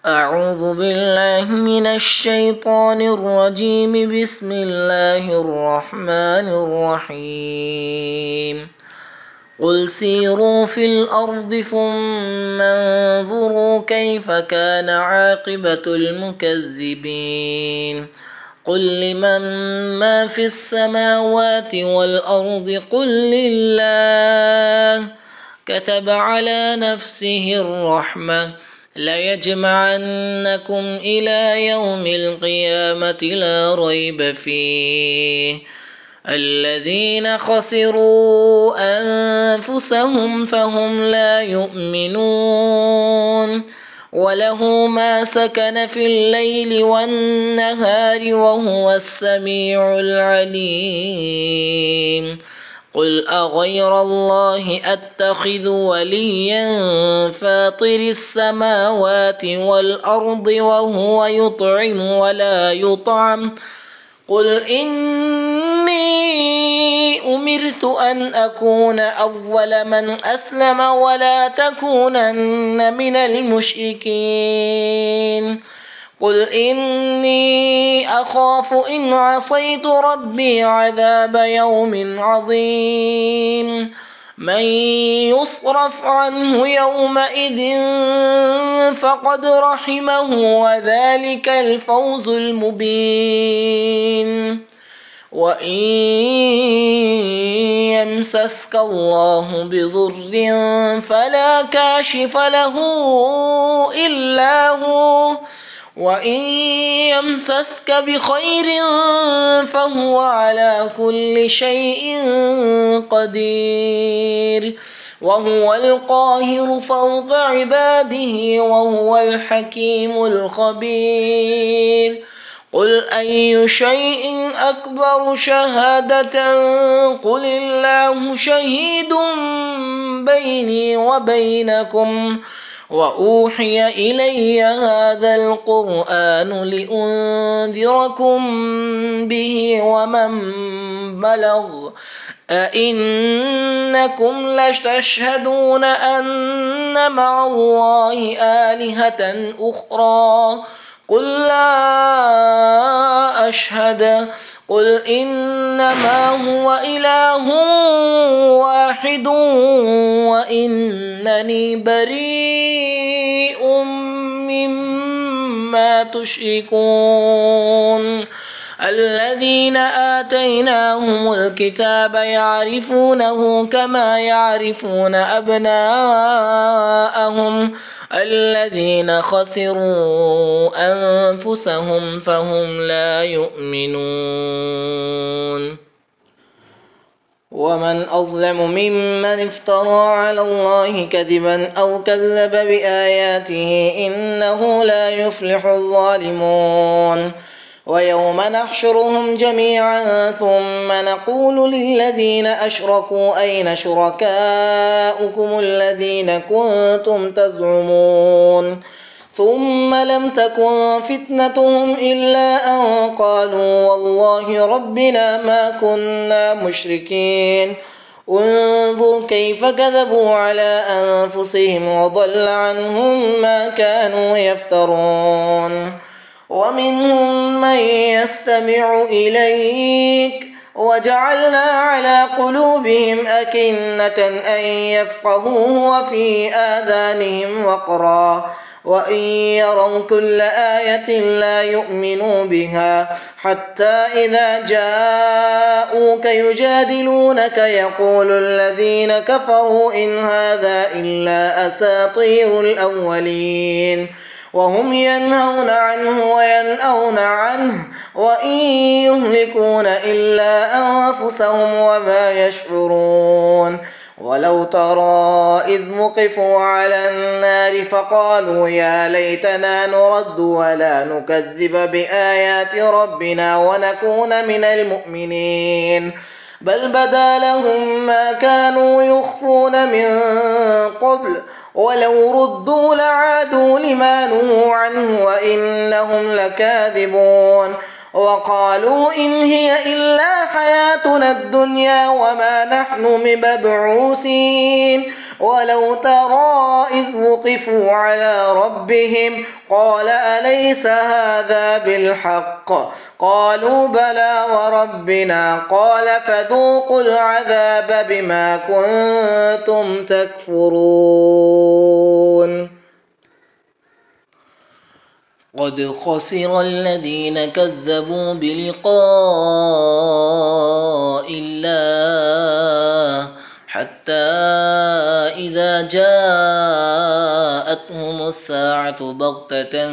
أعوذ بالله من الشيطان الرجيم. بسم الله الرحمن الرحيم. قل سيروا في الأرض ثم انظروا كيف كان عاقبة المكذبين. قل لمن ما في السماوات والأرض قل لله كتب على نفسه الرحمة ليجمعنكم إلى يوم القيامة لا ريب فيه. الذين خسروا أنفسهم فهم لا يؤمنون. وله ما سكن في الليل والنهار وهو السميع العليم. قل أغير الله أتخذ وليا فاطر السماوات والأرض وهو يطعم ولا يطعم. قل إني أمرت أن أكون أول من أسلم ولا تكونن من المشركين. قل إني أخاف إن عصيت ربي عذاب يوم عظيم. من يصرف عنه يومئذ فقد رحمه وذلك الفوز المبين. وإن يمسسك الله بضر فلا كاشف له إلا هو، وإن يمسسك بخير فهو على كل شيء قدير. وهو القاهر فوق عباده وهو الحكيم الخبير. قل أي شيء أكبر شهادة قل الله شهيد بيني وبينكم. وأوحي إلي هذا القرآن لأنذركم به ومن بلغ. أئنكم لتشهدون أن مع الله آلهة أخرى قل لا أشهد. قل إنما هو إله واحد وإنني بريء مما تشركون. الذين آتيناهم الكتاب يعرفونه كما يعرفون أبناءهم. الذين خسروا أنفسهم فهم لا يؤمنون. ومن أظلم ممن افترى على الله كذبا أو كذب بآياته إنه لا يفلح الظالمون. ويوم نحشرهم جميعا ثم نقول للذين أشركوا أين شركاؤكم الذين كنتم تزعمون ثم لم تكن فتنتهم إلا أن قالوا والله ربنا ما كنا مشركين. انظر كيف كذبوا على أنفسهم وضل عنهم ما كانوا يفترون. ومنهم من يستمع إليك وجعلنا على قلوبهم أكنة أن يفقهوه وفي آذانهم وقرا وإن يروا كل آية لا يؤمنوا بها حتى إذا جاءوك يجادلونك يقول الذين كفروا إن هذا إلا أساطير الأولين. وهم ينهون عنه وينأون عنه وإن يهلكون إلا أنفسهم وما يشعرون. ولو ترى إذ وقفوا على النار فقالوا يا ليتنا نرد ولا نكذب بآيات ربنا ونكون من المؤمنين. بل بدا لهم ما كانوا يخفون من قبل ولو ردوا لعادوا لما نهوا عنه وإنهم لكاذبون. وقالوا إن هي إلا حياتنا الدنيا وما نحن بمبعوثين ولو ترى إذ وقفوا على ربهم قال أليس هذا بالحق قالوا بلى وربنا قال فذوقوا العذاب بما كنتم تكفرون قد خسر الذين كذبوا بلقاء الله حتى إذا جاءتهم الساعة بغتة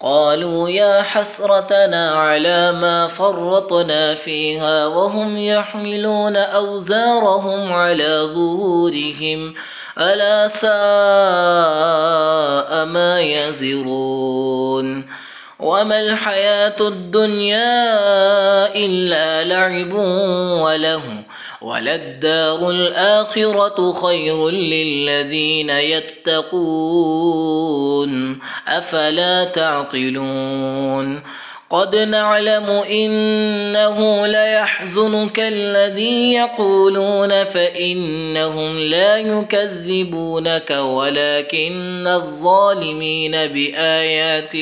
قالوا يا حسرتنا على ما فرطنا فيها وهم يحملون أوزارهم على ظهورهم ألا ساء ما يزرون وما الحياة الدنيا إلا لعب وله وللدار الآخرة خير للذين يتقون أفلا تعقلون قد نعلم إنه ليحزنك الذي يقولون فإنهم لا يكذبونك ولكن الظالمين بآيات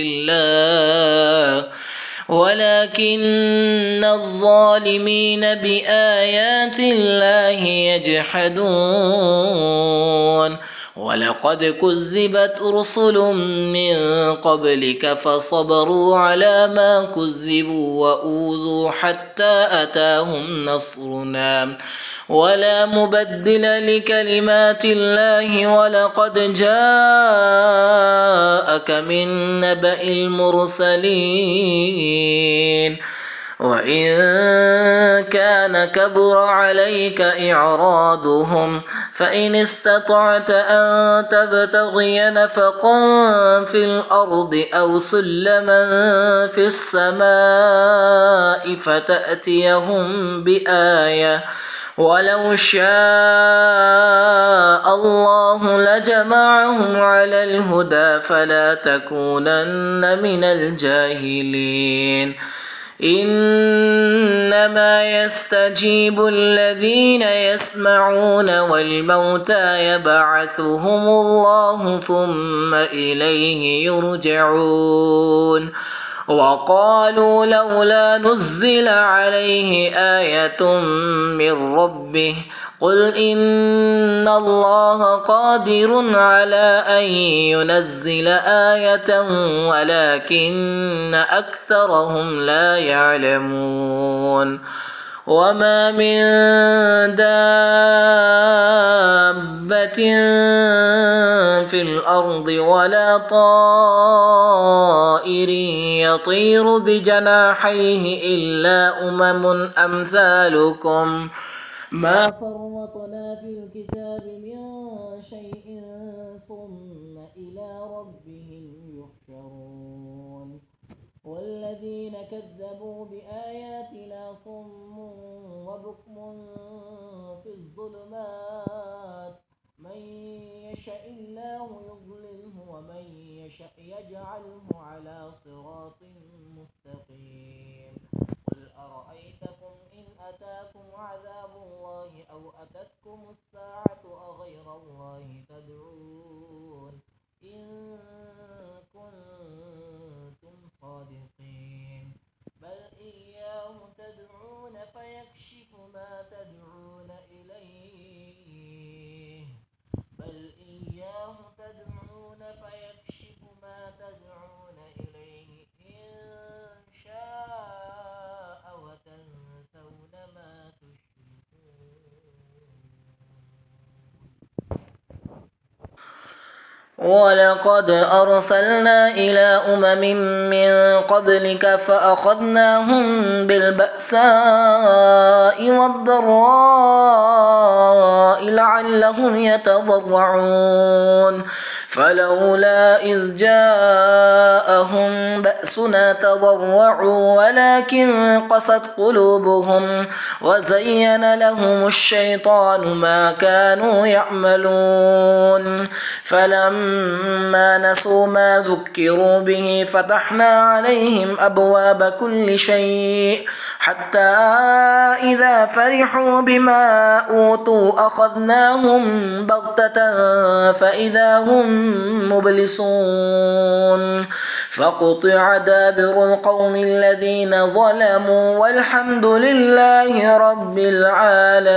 الله يجحدون ولقد كذبت رسل من قبلك فصبروا على ما كذبوا وأوذوا حتى أتاهم نصرنا ولا مبدل لكلمات الله ولقد جاءك من نبأ المرسلين وإن كان كبر عليك إعراضهم فإن استطعت أن تبتغي نفقا في الأرض أو سلما في السماء فتأتيهم بآية ولو شاء الله لجمعهم على الهدى فلا تكونن من الجاهلين إنما يستجيب الذين يسمعون والموتى يبعثهم الله ثم إليه يرجعون وقالوا لولا نزل عليه آية من ربه قل إن الله قادر على أن ينزل آية ولكن أكثرهم لا يعلمون وما من دابة في الأرض ولا طائر يطير بجناحيه إلا أمم أمثالكم ما فرطنا في الكتاب من شيء ثم إلى ربهم يحشرون والذين كذبوا بآياتنا صم وبكم في الظلمات من يشاء الله يضلله ومن يشاء يجعله على صراط مستقيم قل أرأيتكم إن أتاكم عذاب الله أو أتتكم الساعة أغير الله تدعون إن كنتم صادقين بل إياه تدعون فيكشف ما تدعون إليه إن شاء وتنسون ما تشركون ولقد أرسلنا إلى أمم من قبلك فأخذناهم بالبأساء والضراء لعلهم يتضرعون فلولا إذ جاءهم بأسنا تضرعوا ولكن قست قلوبهم وزين لهم الشيطان ما كانوا يعملون فلما نسوا ما ذكروا به فتحنا عليهم أبواب كل شيء حتى إذا فرحوا بما أوتوا أخذناهم بغتة فإذا هم مبلسون فقطع دابر القوم الذين ظلموا والحمد لله رب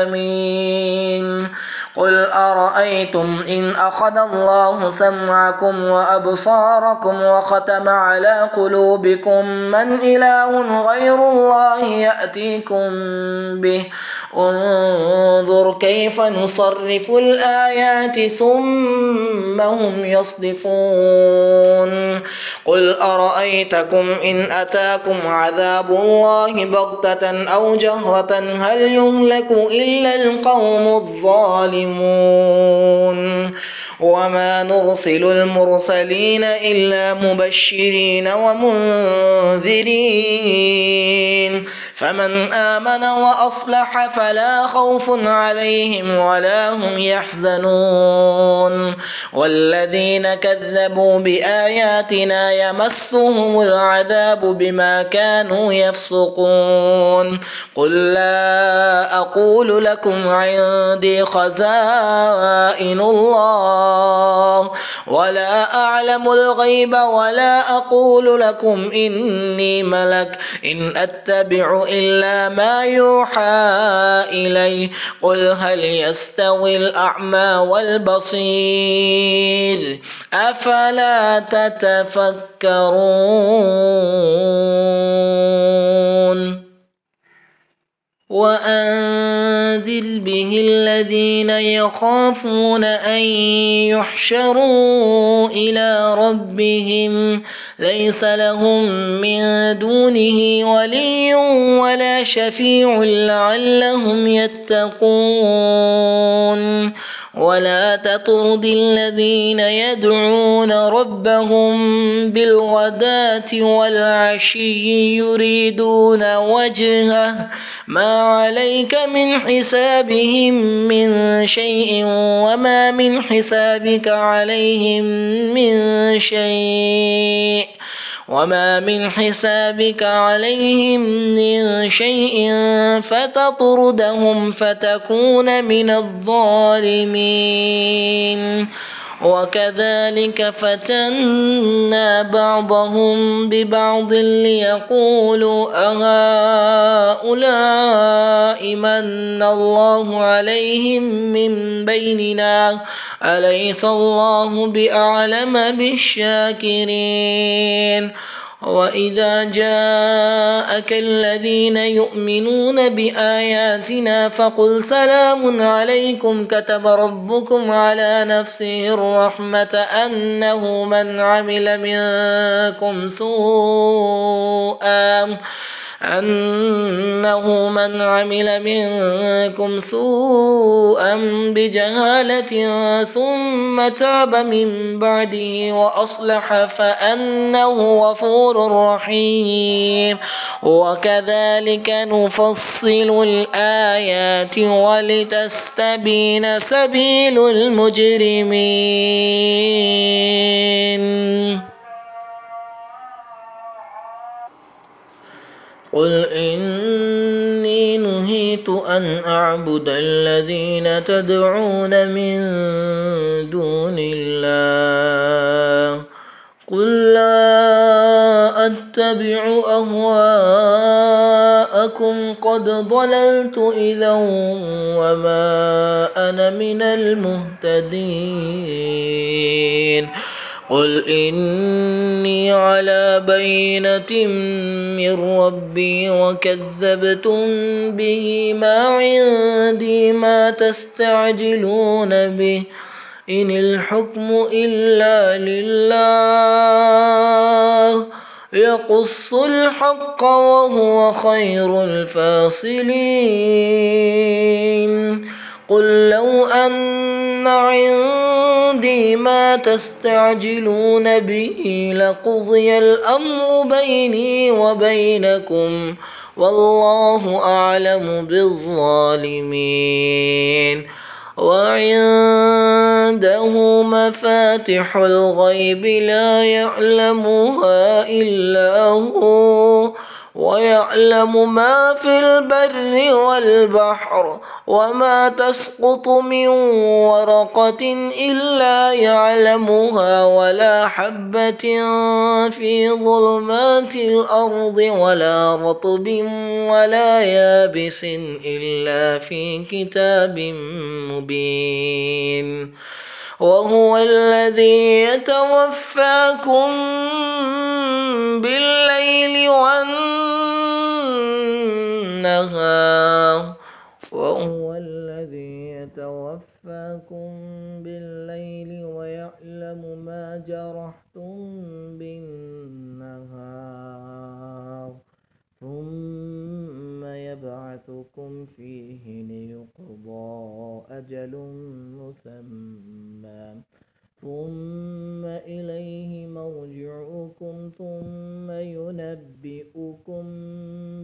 العالمين. قل أرأيتم إن أخذ الله سمعكم وأبصاركم وختم على قلوبكم من إله غير الله يأتيكم به انظر كيف نصرف الآيات ثم هم يصدفون. قل أرأيتكم إن أتاكم عذاب الله بغتة أو جهرة هل يهلك إلا القوم الظالمون. وما نرسل المرسلين إلا مبشرين ومنذرين فمن آمن وأصلح فلا خوف عليهم ولا هم يحزنون. والذين كذبوا بآياتنا يمسهم العذاب بما كانوا يفسقون. قل لا أقول لكم عندي خزائن الله ولا أعلم الغيب ولا أقول لكم إني ملك إن أتبع إلا ما يوحى إلي قل هل يستوي الأعمى والبصير أفلا تتفكرون. وأنذر به الذين يخافون أن يحشروا إلى ربهم ليس لهم من دونه ولي ولا شفيع لعلهم يتقون. ولا تطرد الذين يدعون ربهم بالغداة والعشي يريدون وجهه ما عليك من حسابهم من شيء وما من حسابك عليهم من شيء فتطردهم فتكون من الظالمين. وكذلك فتنا بعضهم ببعض ليقولوا أهؤلاء من الله عليهم من بيننا أليس الله بأعلم بالشاكرين. وإذا جاءك الذين يؤمنون بآياتنا فقل سلام عليكم كتب ربكم على نفسه الرحمة أنه من عمل منكم سوءا بجهالة ثم تاب من بعده وأصلح فأنه غفور رحيم. وكذلك نفصل الآيات ولتستبين سبيل المجرمين. قل إني نهيت أن أعبد الذين تدعون من دون الله قل لا أتبع أهواءكم قد ضللت إذا وما أنا من المهتدين. قل إني على بينة من ربي وكذبتم به ما عندي ما تستعجلون به إن الحكم إلا لله يقص الحق وهو خير الفاصلين. قل لو أن عندي ما تستعجلون به لقضي الأمر بيني وبينكم والله أعلم بالظالمين. وعنده مفاتح الغيب لا يعلمها إلا هو ويعلم ما في البر والبحر وما تسقط من ورقة إلا يعلمها ولا حبة في ظلمات الأرض ولا رطب ولا يابس إلا في كتاب مبين وهو الذي يتوفاكم بالليل والنهار ويعلم ما جرحتم بالنهار ثم يبعثكم فيه ليقضى أجل مسمى ثم إليه مرجعكم ثم ينبئكم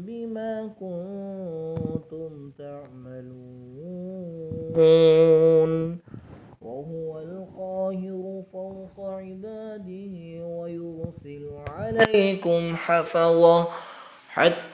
بما كنتم تعملون وهو القاهر فوق عباده ويرسل عليكم حفظة حتى